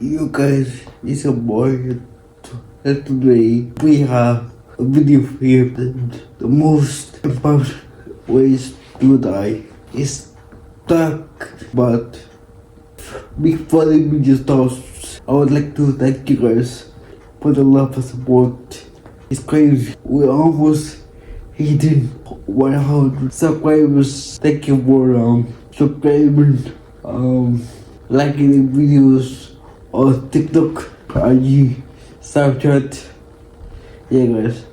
You guys, it's a boy, and today we have a video here. The most important ways to die is stuck. But before the video starts, I would like to thank you guys for the love and support. It's crazy. We're almost hitting 100 subscribers. Thank you for subscribing, liking the videos on TikTok, IG, Snapchat. Yeah, guys,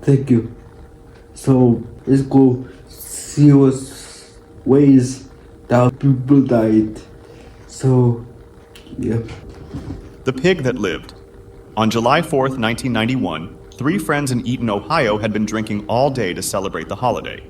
thank you. So let's go see what ways that people died. So yeah. The Pig That Lived. On July 4th, 1991, three friends in Eaton, Ohio had been drinking all day to celebrate the holiday.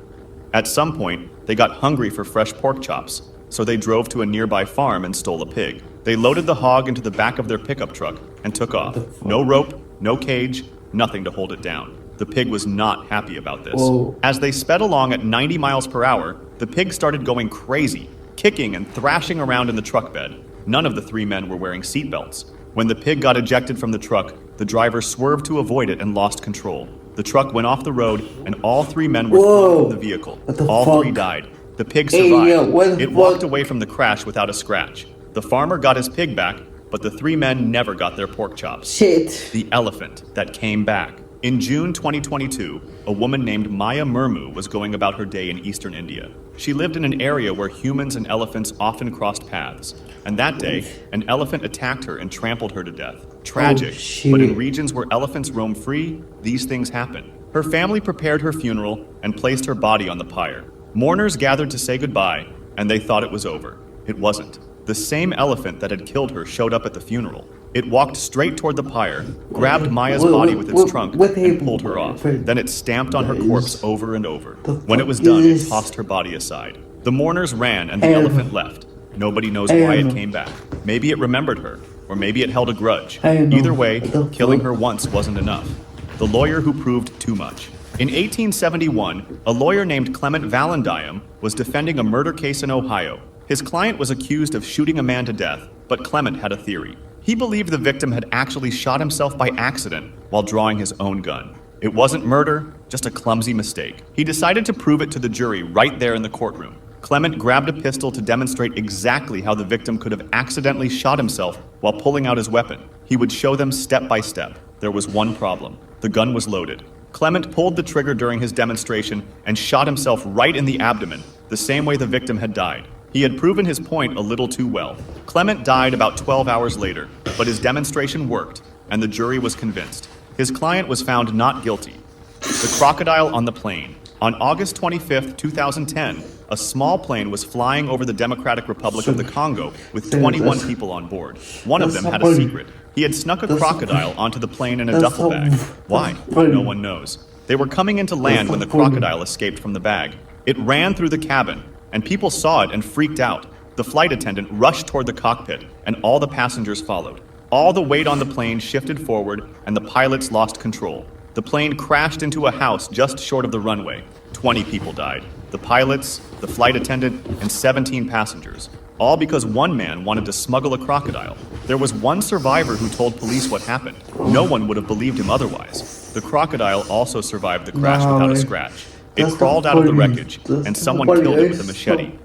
At some point, they got hungry for fresh pork chops, so they drove to a nearby farm and stole a pig. They loaded the hog into the back of their pickup truck and took off. No rope, no cage, nothing to hold it down. The pig was not happy about this. Whoa. As they sped along at 90 miles per hour, the pig started going crazy, kicking and thrashing around in the truck bed. None of the three men were wearing seatbelts. When the pig got ejected from the truck, the driver swerved to avoid it and lost control. The truck went off the road, and all three men were thrown from the vehicle. All three died. The pig survived. It walked away from the crash without a scratch. The farmer got his pig back, but the three men never got their pork chops. Shit. The elephant that came back. In June 2022, a woman named Maya Murmu was going about her day in eastern India. She lived in an area where humans and elephants often crossed paths. And that day, an elephant attacked her and trampled her to death. Tragic, but in regions where elephants roam free, these things happen. Her family prepared her funeral and placed her body on the pyre. Mourners gathered to say goodbye, and they thought it was over. It wasn't. The same elephant that had killed her showed up at the funeral. It walked straight toward the pyre, grabbed Maya's body with its trunk, and pulled her off. Then it stamped on her corpse over and over. When it was done, it tossed her body aside. The mourners ran, and the elephant left. Nobody knows why it came back. Maybe it remembered her, or maybe it held a grudge. Either way, killing her once wasn't enough. The lawyer who proved too much. In 1871, a lawyer named Clement Vallandigham was defending a murder case in Ohio. His client was accused of shooting a man to death, but Clement had a theory. He believed the victim had actually shot himself by accident while drawing his own gun. It wasn't murder, just a clumsy mistake. He decided to prove it to the jury right there in the courtroom. Clement grabbed a pistol to demonstrate exactly how the victim could have accidentally shot himself while pulling out his weapon. He would show them step by step. There was one problem. The gun was loaded. Clement pulled the trigger during his demonstration and shot himself right in the abdomen, the same way the victim had died. He had proven his point a little too well. Clement died about 12 hours later, but his demonstration worked, and the jury was convinced. His client was found not guilty. The crocodile on the plane. On August 25, 2010, a small plane was flying over the Democratic Republic of the Congo with 21 people on board. One of them had a secret. He had snuck a crocodile onto the plane in a duffel bag. Why? No one knows. They were coming into land when the crocodile escaped from the bag. It ran through the cabin, and people saw it and freaked out. The flight attendant rushed toward the cockpit, and all the passengers followed. All the weight on the plane shifted forward, and the pilots lost control. The plane crashed into a house just short of the runway. 20 people died. The pilots, the flight attendant, and 17 passengers. All because one man wanted to smuggle a crocodile. There was one survivor who told police what happened. No one would have believed him otherwise. The crocodile also survived the crash without a scratch. It crawled out of the wreckage, and someone killed it with a machete.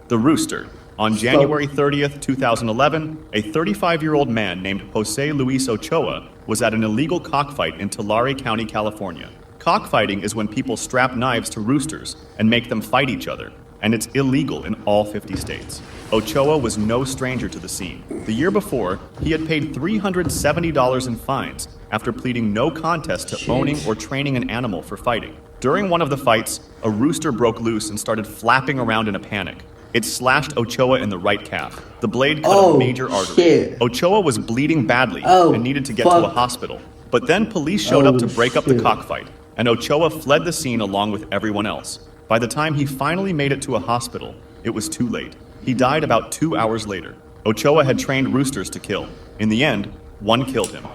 The Rooster. On January 30th, 2011, a 35-year-old man named Jose Luis Ochoa was at an illegal cockfight in Tulare County, California. Cockfighting is when people strap knives to roosters and make them fight each other, and it's illegal in all 50 states. Ochoa was no stranger to the scene. The year before, he had paid $370 in fines after pleading no contest to owning or training an animal for fighting. During one of the fights, a rooster broke loose and started flapping around in a panic. It slashed Ochoa in the right calf. The blade cut a major artery. Ochoa was bleeding badly and needed to get to a hospital. But then police showed up to break up the cockfight, and Ochoa fled the scene along with everyone else. By the time he finally made it to a hospital, it was too late. He died about 2 hours later. Ochoa had trained roosters to kill. In the end, one killed him.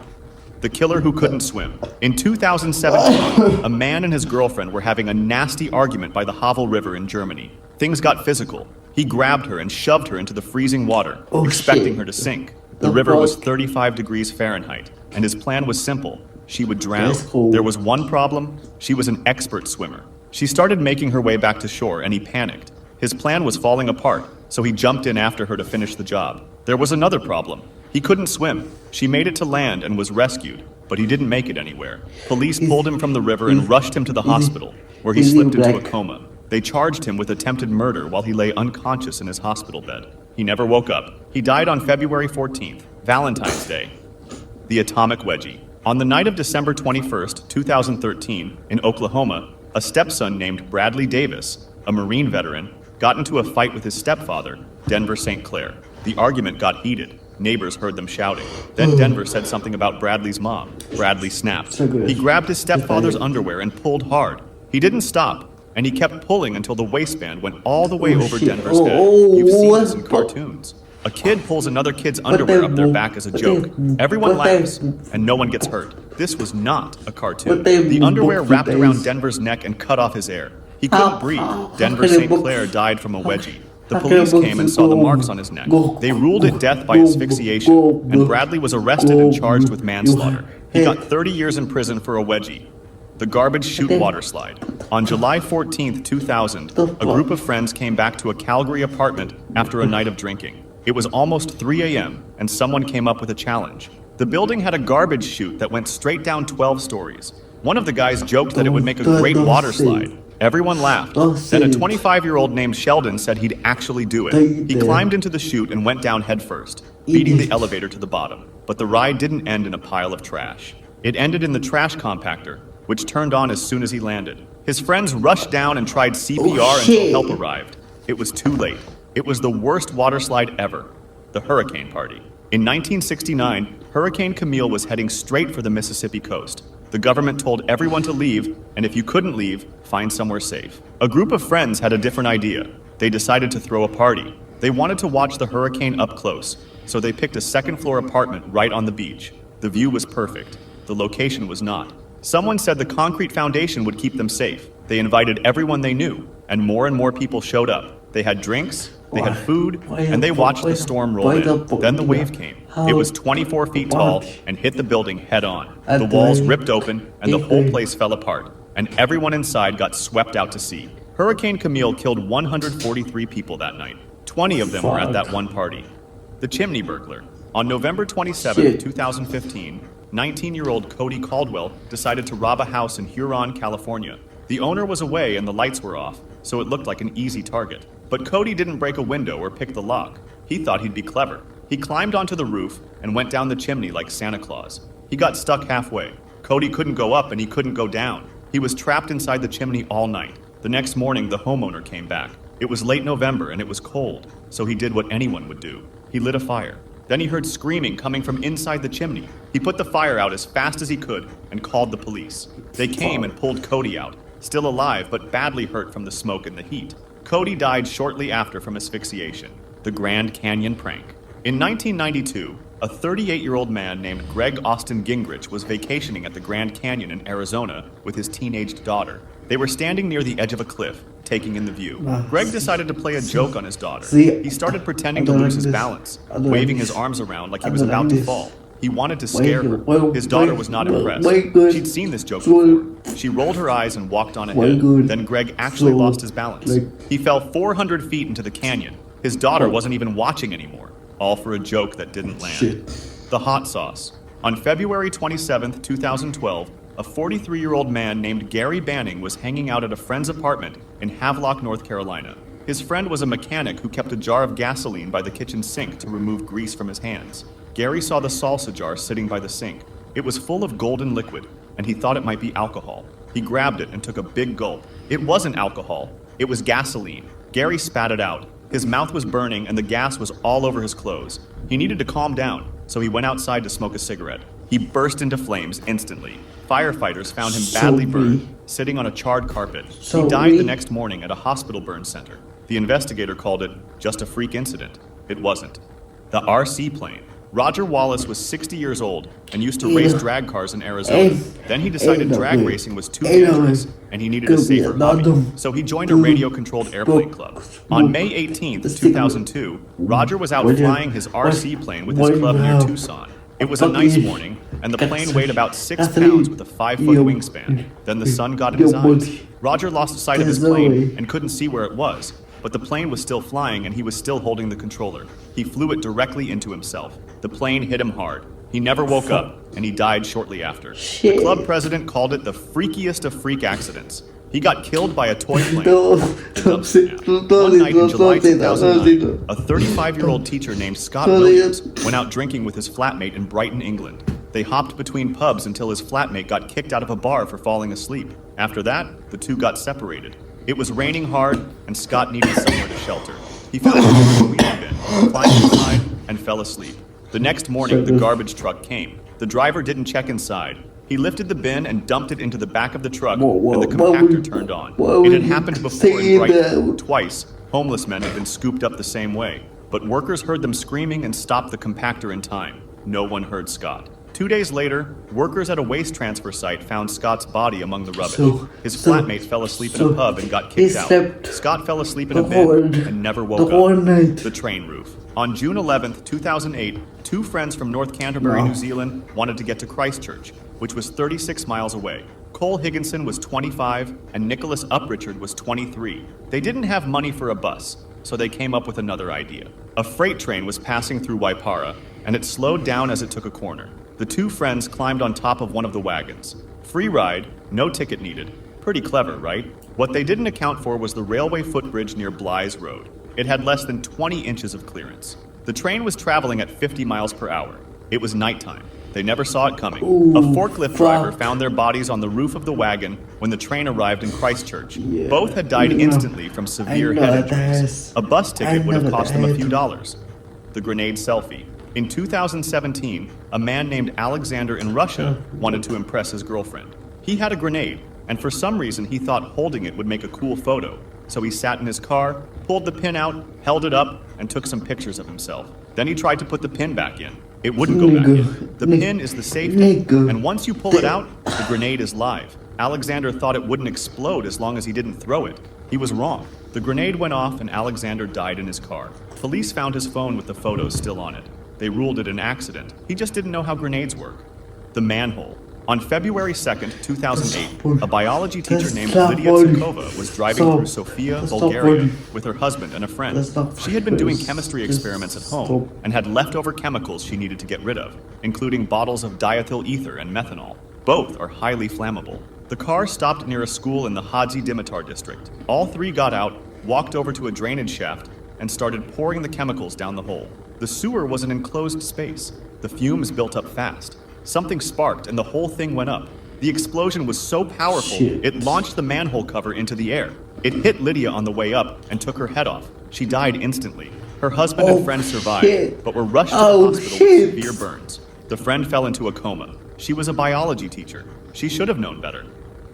The killer who couldn't swim. In 2017, a man and his girlfriend were having a nasty argument by the Havel River in Germany. Things got physical. He grabbed her and shoved her into the freezing water, expecting her to sink. The river was 35 degrees Fahrenheit, and his plan was simple. She would drown. That's cool. There was one problem. She was an expert swimmer. She started making her way back to shore, and he panicked. His plan was falling apart, so he jumped in after her to finish the job. There was another problem. He couldn't swim. She made it to land and was rescued, but he didn't make it anywhere. Police pulled him from the river and rushed him to the hospital, where he slipped into a coma. They charged him with attempted murder while he lay unconscious in his hospital bed. He never woke up. He died on February 14th, Valentine's Day. The Atomic Wedgie. On the night of December 21st, 2013, in Oklahoma, a stepson named Bradley Davis, a Marine veteran, got into a fight with his stepfather, Denver St. Clair. The argument got heated. Neighbors heard them shouting. Then Denver said something about Bradley's mom. Bradley snapped. He grabbed his stepfather's underwear and pulled hard. He didn't stop, and he kept pulling until the waistband went all the way over Denver's head. You've seen this in cartoons. A kid pulls another kid's underwear up their back as a joke. Everyone laughs, and no one gets hurt. This was not a cartoon. The underwear wrapped around Denver's neck and cut off his air. He couldn't breathe. Denver St. Clair died from a wedgie. The police came and saw the marks on his neck. They ruled it death by asphyxiation, and Bradley was arrested and charged with manslaughter. He got 30 years in prison for a wedgie. The garbage chute water slide. On July 14, 2000, a group of friends came back to a Calgary apartment after a night of drinking. It was almost 3 a.m., and someone came up with a challenge. The building had a garbage chute that went straight down 12 stories. One of the guys joked that it would make a great water slide. Everyone laughed. Then a 25-year-old named Sheldon said he'd actually do it. He climbed into the chute and went down headfirst, beating the elevator to the bottom. But the ride didn't end in a pile of trash. It ended in the trash compactor, which turned on as soon as he landed. His friends rushed down and tried CPR until help arrived. It was too late. It was the worst water slide ever. The Hurricane Party. In 1969, Hurricane Camille was heading straight for the Mississippi coast. The government told everyone to leave, and if you couldn't leave, find somewhere safe. A group of friends had a different idea. They decided to throw a party. They wanted to watch the hurricane up close, so they picked a second-floor apartment right on the beach. The view was perfect. The location was not. Someone said the concrete foundation would keep them safe. They invited everyone they knew, and more people showed up. They had drinks, they had food, and they watched the storm roll in. Then the wave came. It was 24 feet tall and hit the building head on. The walls ripped open and the whole place fell apart, and everyone inside got swept out to sea. Hurricane Camille killed 143 people that night. 20 of them were at that one party. The Chimney Burglar. On November 27, 2015, 19-year-old Cody Caldwell decided to rob a house in Huron, California. The owner was away and the lights were off, so it looked like an easy target. But Cody didn't break a window or pick the lock. He thought he'd be clever. He climbed onto the roof and went down the chimney like Santa Claus. He got stuck halfway. Cody couldn't go up and he couldn't go down. He was trapped inside the chimney all night. The next morning, the homeowner came back. It was late November and it was cold, so he did what anyone would do. He lit a fire. Then he heard screaming coming from inside the chimney. He put the fire out as fast as he could and called the police. They came and pulled Cody out, still alive but badly hurt from the smoke and the heat. Cody died shortly after from asphyxiation. The Grand Canyon Prank. In 1992, a 38-year-old man named Greg Austin Gingrich was vacationing at the Grand Canyon in Arizona with his teenaged daughter. They were standing near the edge of a cliff, taking in the view. Greg decided to play a joke on his daughter. He started pretending to lose his balance, waving his arms around like he was about to fall. He wanted to scare her. His daughter was not impressed. She'd seen this joke before. She rolled her eyes and walked on ahead. Then Greg actually lost his balance. He fell 400 feet into the canyon. His daughter wasn't even watching anymore, all for a joke that didn't land. The hot sauce. On February 27, 2012, a 43-year-old man named Gary Banning was hanging out at a friend's apartment in Havelock, North Carolina. His friend was a mechanic who kept a jar of gasoline by the kitchen sink to remove grease from his hands. Gary saw the salsa jar sitting by the sink. It was full of golden liquid, and he thought it might be alcohol. He grabbed it and took a big gulp. It wasn't alcohol. It was gasoline. Gary spat it out. His mouth was burning and the gas was all over his clothes. He needed to calm down, so he went outside to smoke a cigarette. He burst into flames instantly. Firefighters found him badly burned, sitting on a charred carpet. He died the next morning at a hospital burn center. The investigator called it just a freak incident. It wasn't. The RC plane. Roger Wallace was 60 years old and used to race drag cars in Arizona. Then he decided drag racing was too dangerous and he needed a safer hobby. So he joined a radio-controlled airplane club. On May 18, 2002, Roger was out flying his RC plane with his club near Tucson. It was a nice morning, and the plane weighed about 6 pounds with a 5-foot wingspan. Then the sun got in his eyes. Roger lost sight of his plane and couldn't see where it was, but the plane was still flying and he was still holding the controller. He flew it directly into himself. The plane hit him hard. He never woke up, and he died shortly after. The club president called it the freakiest of freak accidents. He got killed by a toy plane. One night in July 2009, a 35-year-old teacher named Scott Williams went out drinking with his flatmate in Brighton, England. They hopped between pubs until his flatmate got kicked out of a bar for falling asleep. After that, the two got separated. It was raining hard, and Scott needed somewhere to shelter. He found a weed bin, climbed inside, and fell asleep. The next morning, the garbage truck came. The driver didn't check inside. He lifted the bin and dumped it into the back of the truck, and the compactor turned on. It had happened before in Brighton. Twice, homeless men had been scooped up the same way, but workers heard them screaming and stopped the compactor in time. No one heard Scott. 2 days later, workers at a waste transfer site found Scott's body among the rubbish. His flatmate fell asleep in a pub and got kicked out. Scott fell asleep in a bin and never woke up. The train roof. On June 11, 2008, two friends from North Canterbury, New Zealand, wanted to get to Christchurch, which was 36 miles away. Cole Higginson was 25 and Nicholas Uprichard was 23. They didn't have money for a bus, so they came up with another idea. A freight train was passing through Waipara, and it slowed down as it took a corner. The two friends climbed on top of one of the wagons. Free ride, no ticket needed. Pretty clever, right? What they didn't account for was the railway footbridge near Blythe Road. It had less than 20 inches of clearance. The train was traveling at 50 miles per hour. It was nighttime. They never saw it coming. A forklift driver found their bodies on the roof of the wagon when the train arrived in Christchurch. Both had died instantly from severe head injuries. A bus ticket would have cost them a few dollars. The grenade selfie. In 2017, a man named Alexander in Russia wanted to impress his girlfriend. He had a grenade, and for some reason he thought holding it would make a cool photo. So he sat in his car, pulled the pin out, held it up, and took some pictures of himself. Then he tried to put the pin back in. It wouldn't go back in. The pin is the safety, and once you pull it out, the grenade is live. Alexander thought it wouldn't explode as long as he didn't throw it. He was wrong. The grenade went off and Alexander died in his car. Police found his phone with the photos still on it. They ruled it an accident. He just didn't know how grenades work. The manhole. On February 2nd, 2008, a biology teacher named Lydia Tsukova was driving through Sofia, Bulgaria, with her husband and a friend. She had been doing chemistry experiments at home and had leftover chemicals she needed to get rid of, including bottles of diethyl ether and methanol. Both are highly flammable. The car stopped near a school in the Hadzi Dimitar district. All three got out, walked over to a drainage shaft, and started pouring the chemicals down the hole. The sewer was an enclosed space. The fumes built up fast. Something sparked and the whole thing went up. The explosion was so powerful, it launched the manhole cover into the air. It hit Lydia on the way up and took her head off. She died instantly. Her husband and friend survived, but were rushed to the hospital with severe burns. The friend fell into a coma. She was a biology teacher. She should have known better.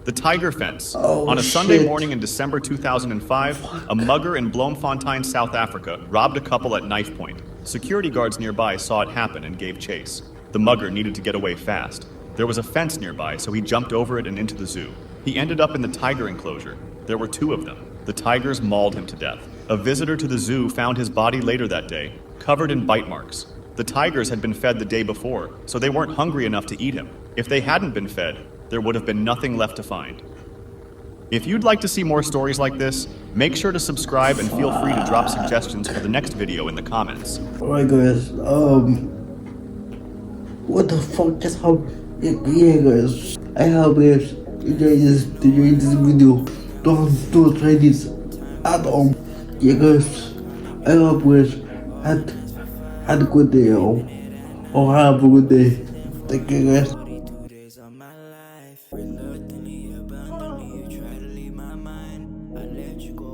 The tiger fence. On a Sunday morning in December 2005, a mugger in Bloemfontein, South Africa, robbed a couple at knife point. Security guards nearby saw it happen and gave chase. The mugger needed to get away fast. There was a fence nearby, so he jumped over it and into the zoo. He ended up in the tiger enclosure. There were two of them. The tigers mauled him to death. A visitor to the zoo found his body later that day, covered in bite marks. The tigers had been fed the day before, so they weren't hungry enough to eat him. If they hadn't been fed, there would have been nothing left to find. If you'd like to see more stories like this, make sure to subscribe and feel free to drop suggestions for the next video in the comments. Alright guys, what the fuck just happened? Yeah guys, I hope guys enjoyed this video. Don't try this at all. Yeah guys, I hope guys had a good day or have a good day. Thank you guys. Reluctantly abandoned me, you try to leave my mind. I let you go.